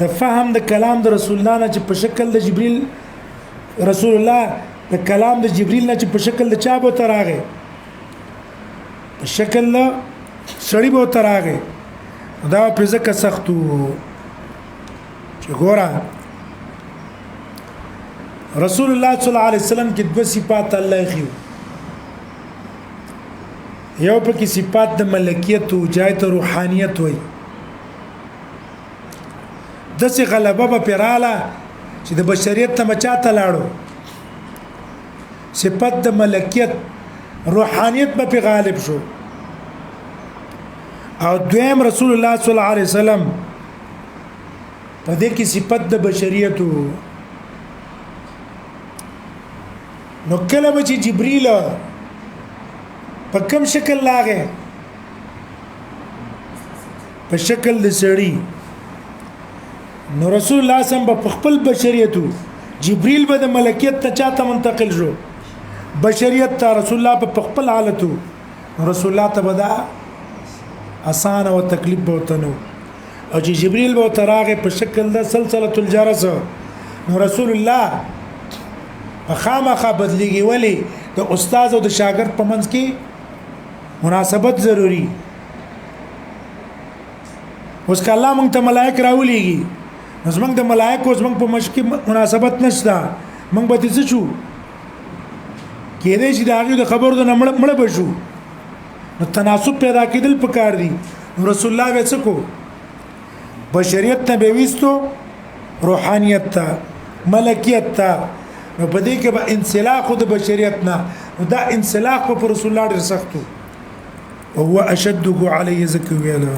د فهم د کلام د رسول الله نه چې په شکل د جبريل رسول الله د کلام د جبريل نه چې په شکل د چا به تراغه په شکل له سړی به تراغه دا په ځکه سختو چې ګوره رسول الله صلی الله علیه وسلم کې دوه صفات الله خو یو پکې صفات د ملکیت او جایت روحانیت وای دسه غلبه په پیراله چې د بشریت ته مچاته لاړو صفات د ملکیت روحانیت په غالب شو او دویم رسول الله صلی الله علیه وسلم په دې کې صفات د بشریت نو کله به چې جبرئیل په کوم شکل لاغه په شکل د سړی نو رسول الله سم په خپل بشریتو جبريل به د ملکیت ته چاته منتقل شو بشریت ته رسول الله په خپل حالتو رسول الله ته بدا اسانه او تکلیف به وتنو او چې جبريل به تراغه په شکل د سلسله الجرس نو رسول الله خامخا بدلیږي ولی د استاد او د شاګرد په منځ کې مناسبت ضروری اوس کله مونږ ته ملائک راولېږي نو زمونږ د ملائکو زمونږ په منځ کې مناسبت نشته مونږ به څه شو کېدې چې دا غي د خبرو د مړ بشو نو تناسب پیدا کېدل پکار دي رسول الله وڅکو بشریت ته به وستو روحانیت ته ملکیت ته نو په دې کې به انسلاخ د بشریت نه دا انسلاخ په رسول الله ډېر سختو او هو اشده علی زکویلا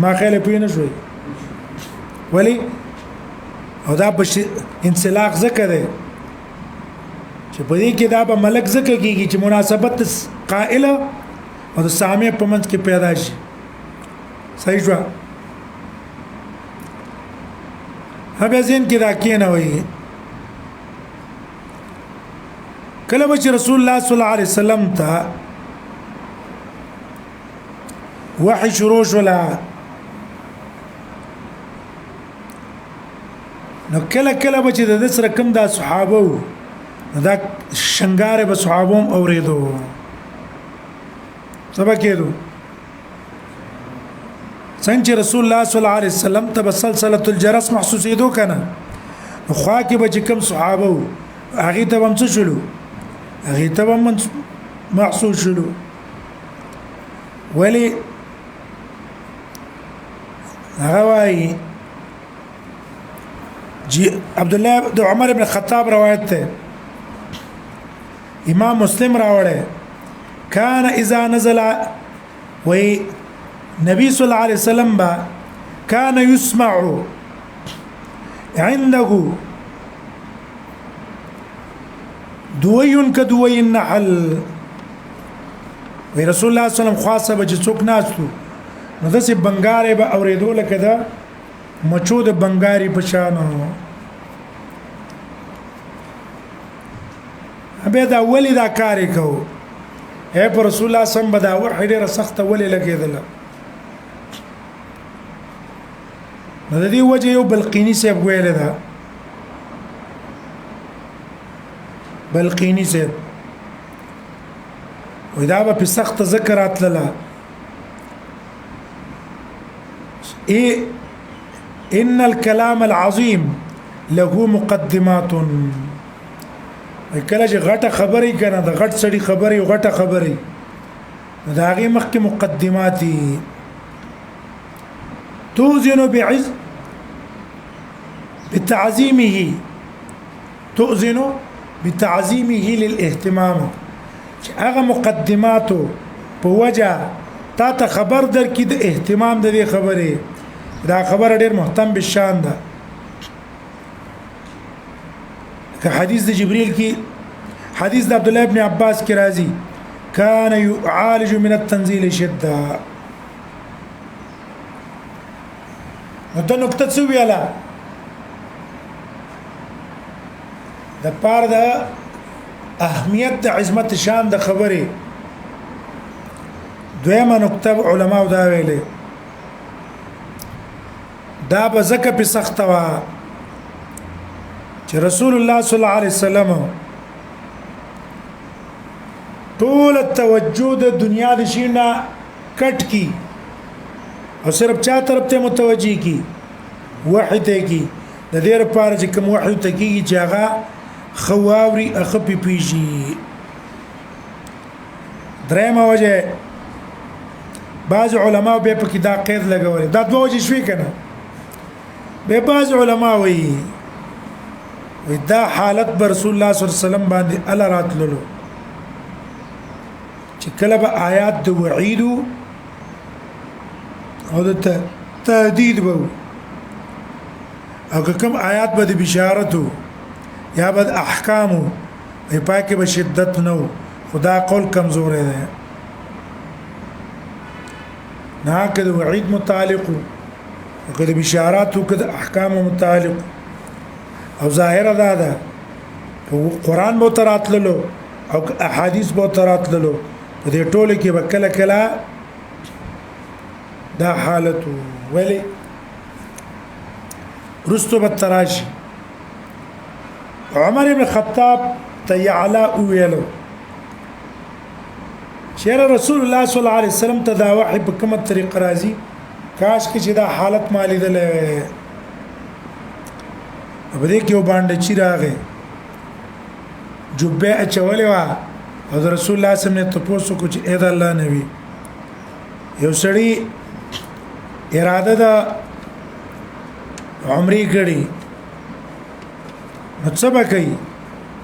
ما خیال پوی نه شوي ولی او دا انسلاخ زکه ده چې په دې کې دا به ملک زکه کیږي چې مناسبت قائله او د سامع په منځ کې پیدا شي صحیح شو هغه ځین کې دا کې نه وي کله چې رسول الله صلی الله علیه وسلم ته وحی شروع شولا نو کله چې د سره کوم دا صحابه دا شنګاره به صحابوم اوریدو سبا کېدو څنګه رسول الله صلی الله علیه وسلم ته سلسله الجرس محسوسېدو کنه خو کې به کوم صحابه هغه ته هم څه شلو هغه ته هم محسوس شلو ولی هغه وايي عبد الله د عمر ابن الخطاب روایت ده امام مسلم راوړی کان اذا نزل وی نبی صلی الله علیه وسلم با کان يسمع عنده دوی كدوي النحل وی رسول الله صلی الله علیه وسلم خاصه به څوک ناستو نو داسې بنګاره به اوریدو لکه دا مچو د بنګاری په شانو به دا ولی دا کار کو اے پر رسول الله سم بدا وحی ډیره سخت ولی لګیدل نو د دې وجه یو بلقینی صاحب ویل دا بلقینی صاحب ودا په سخت ذکرات لاله ان الكلام العظيم له مقدمات کله چې غټه خبرې کنه د غټ سړي خبرې او غټه خبرې دا هغه مخکې مقدمات توزن بعز بتعظيمه توزن بتعظيمه للاهتمام چې هغه مقدمات په وجه تا ته خبر درکې د اهتمام د دې خبرې دا خبر ډېر مهتم بالشان ده که حدیث د جبريل کی حدیث د عبد الله ابن عباس کی راضی کان يعالج من التنزيل شده نو نقطه څه ویاله د پاره د اهمیت د عظمت شان د خبرې دویمه نقطه علماء دا ویلې دا به زکه په سخت وا چې رسول الله صلی الله علیه وسلم ټول توجه د دنیا د شینا کټ کی او صرف چا طرف ته متوجي کی وحی ته کی د دې لپاره چې کوم وحی ته کیږي چې هغه خواوري اخپی پیږي درېمه وجه بعض علماء به په کې دا قید لګولې دا دوه وجه شوي کنه به بعض علماء وایي دا حالت بر رسول الله صلی الله علیه وسلم باندې الله راتللو چې کله به آیات د وعید او د تهدید به او کوم آیات به د بشارت یا به احکام په پاکه به شدت نو خدا قول کمزور دی نه کده وعید متعلق او کده بشارات او کده احکام متعلق او ظاهر ده قرآن بو تراتللو او احادیث بو تراتللو په دې ټوله کې به کله کله دا حالت ولی رستو بالتراشي عمر بن الخطاب تيعلا ويلو شير رسول الله صلى الله عليه وسلم تداوحي بكم الطريق رازي کاش کې چې دا حالت مالی دلې په دې کې وباندې چې راغې جوبه اچولې وا او رسول الله صلی الله علیه وسلم ته پوښتنه کوي چې اې د الله نبی یو سړی اراده د عمرې کړي نو څه به کوي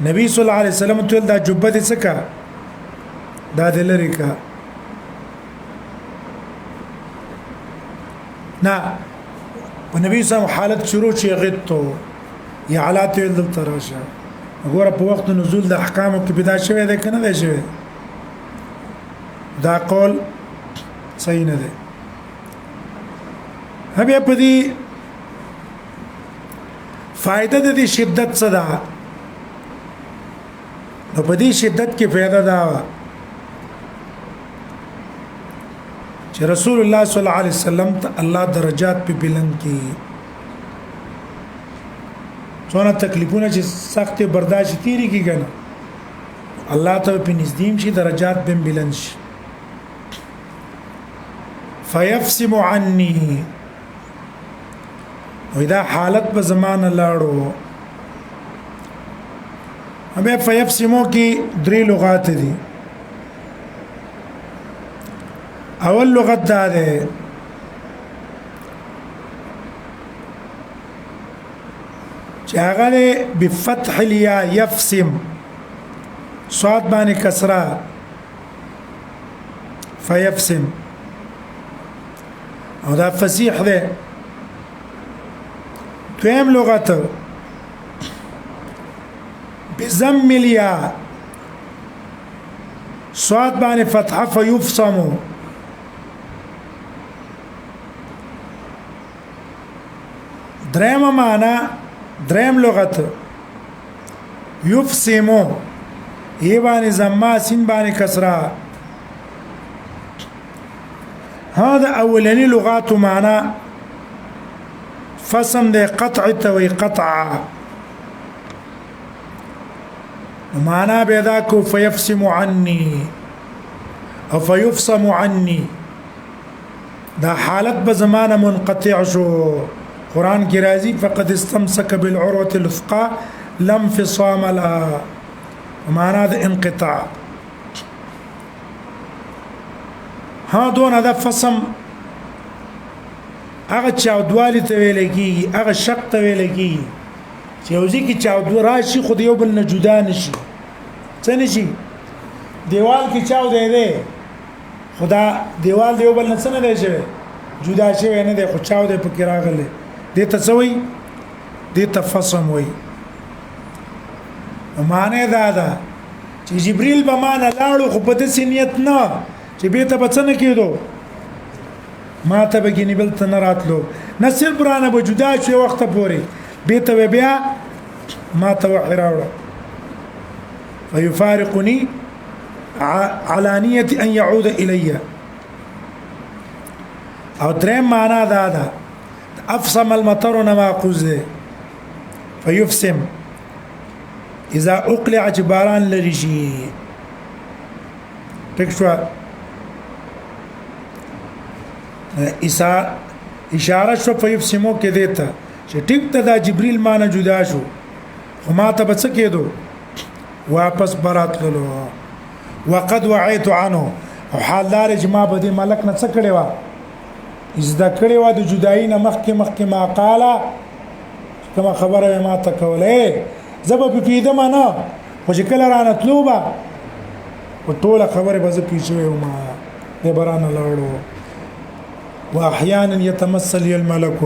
نبی صلی الله علیه وسلم ته دا جوبه دې څه کا دا د لری کا نه په نبی صلی الله حالت شروع شي غتو یا حالات ول تراشه وګوره په وخت نزول د احکامو کې پیدا شوه ده کنه ده شوه دا قول صحیح نه ده هبه په دې فائدہ د دې شدت صدا نو په دې شدت کې فائدہ دا چې رسول الله صلی الله علیه وسلم ته الله درجات په بلند کی څونه تکلیفونه چې سخت برداشت تیری کی کنه الله ته په نزدیم شي درجات به بلند شي فيفسم عني وإذا حالت په زمانه لاړو همه فيفسمو کې درې لغات دي اول لغت دا ده چې هغه بفتح الياء يفسم صاد باندې کسره فيفسم او دا فصیح ده دویم لغت بضم الياء صاد باندې فتحه فيفصم دریم معنا دریم لغت يفسمو ای باندې زما سین باندې کسره هذا اولنی لغات معنا فصم ده قطع توي قطع معنا بذاك فيفسم عني او فيفصم عني دا حالت بزمانه منقطع شو قرآن کی راضی فقد استمسك بالعروة الوثقى لم انفصام لها معنا د انقطاع ها دون هذا فصم هغه چاودوالی ته ویل کی هغه شق ته ویل کی چې اوځي کی چاودو راشي خو یو بل نه جدا نشي څه نشي دیوال کی چاو دی دی خدا دیوال دیو بل نه څه نه دی شوی جدا شوی نه دی خو چاو دی پکې راغله دې ته څه وایي دې ته فصم وایي معنی دا ده چې جبريل به معنا لاړو خو په دې نیت نه چې به ته بچنه کېدو ما ته به ګنې بل ته نه راتلو نه صرف برانه به جدا شي وخت پورې به ته بیا ما ته وحی راوړه فيفارقني على نية أن يعود إلي او دریم معنا دا ده افصم المطر نماقوز فيفسم اذا اقلع جباران لرجي تكشوا اشاره شو فيفسمو کې دیتا چې ټیک ته دا جبريل معنا جدا شو خو ما ته بڅ کېدو واپس براتلو وقد وعيت عنه او حال دار جما بدی ملک نه څ کړي وا ازدا کړي وا د جدای نه مخکې ما قالا کما خبره ما ته کوله زب په پیده ما نه خو چې کله رانتلو با او ټوله خبره به زه پیښوي ما د برانه لاړو واحيانا يتمثل الملك